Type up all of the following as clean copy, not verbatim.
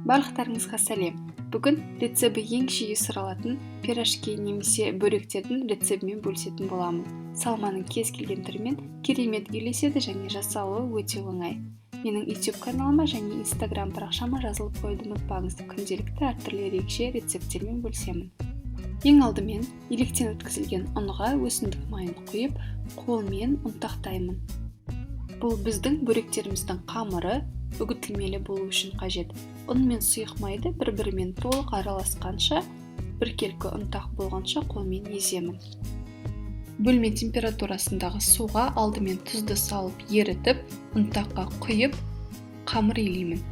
Барлықтарыңызға сәлем. Бүгін рецебі ең жиі сұралатын пирожки немесе бөректердің рецебімен бөлісетін боламын. Салманың кез келген түрімен керемет үйлеседі және жасалуы өте оңай. Менің YouTube каналыма және Instagram парақшама жазылып қоюды ұмытпаңыз. Күнделікті әртүрлі ерекше рецептермен бөлісемін. Ең алдымен електен өткізілген ұнға өсімдік майын құйып, қолмен ұнтақтаймын. Бұл біздің бөректеріміздің қамыры үгітілмелі болу үшін қажет. Ұн мен сұйық майды бір-бірімен толық араласқанша, біркелкі ұнтақ болғанша қолмен еземін. Бөлме температурасындағы суға алдымен тұзды салып ерітіп, ұнтаққа құйып, қамыр илеймін.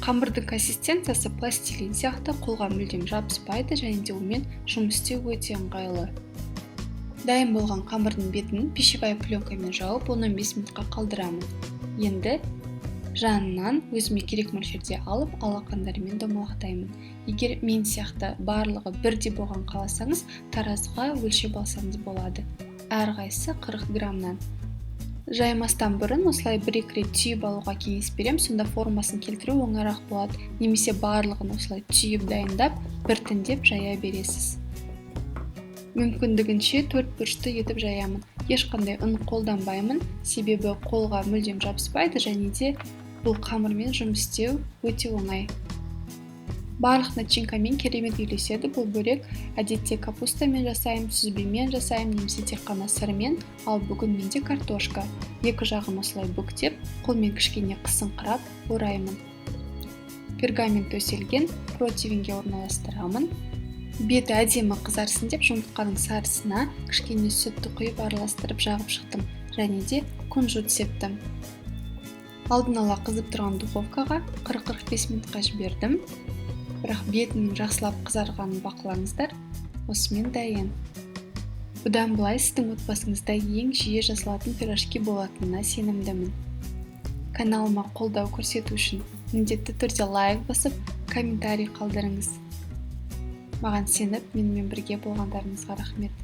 Қамырдың консистенциясы пластилин сияқты қолға мүлдем жабыспайды және де онымен жұмыс істеу өте ыңғайлы. Дайын болған қамырдың бетін пищевая пленкамен жауып, 15 минутқа қалдырамын. Енді жанынан өзіме керек мөлшерде алып, алақандарымен домалақтаймын. Егер мен сияқты барлығы бірдей болған қаласаңыз, таразыға өлшеп алсаңыз болады. Әрқайсысы 40 граммнан. Жаймастан бұрын осылай бір-екі рет түйіп алуға кеңес берем, сонда формасын келтіру оңайырақ болады. Немесе барлығын осылай түйіп дайындап, біртіндеп жая бересіз. Мүмкіндігінше 4 бұрышты етіп жаямын. Ешқандай ұн қолданбаймын, себебі қолға мүлдем жабыспайды және де бұл қамырмен жұмыс істеу өте оңай. Барлық начинкамен керемет үйлеседі. Бұл бөрек әдетте капустамен жасаймын, сүзбемен жасаймын, немесе тек қана сырмен, ал бүгін менде картошка. Екі жағын осылай бүктеп, қолмен кішкене қысыңқырап ораймын. Пергамент төселген противенге орналастырамын. Беті әдемі қызарсын деп жұмыртқаның сарысына кішкене сүтті құйып араластырып жағып шықтым, және де кунжут септім. Алдын ала қызып тұрған духовкаға 40-45 минутқа жібердім. Бірақ бетінің жақсылап қызарғанын бақылаңыздар, осымен дайын. Бұдан былай сіздің отбасыңызда ең жиі жасалатын пирожки болатынына сенімдімін. Каналыма қолдау көрсету үшін міндетті түрде лайк басып, комментарий қалдырыңыз. Маған сеніп, менімен бірге болғандарыңызға рахмет.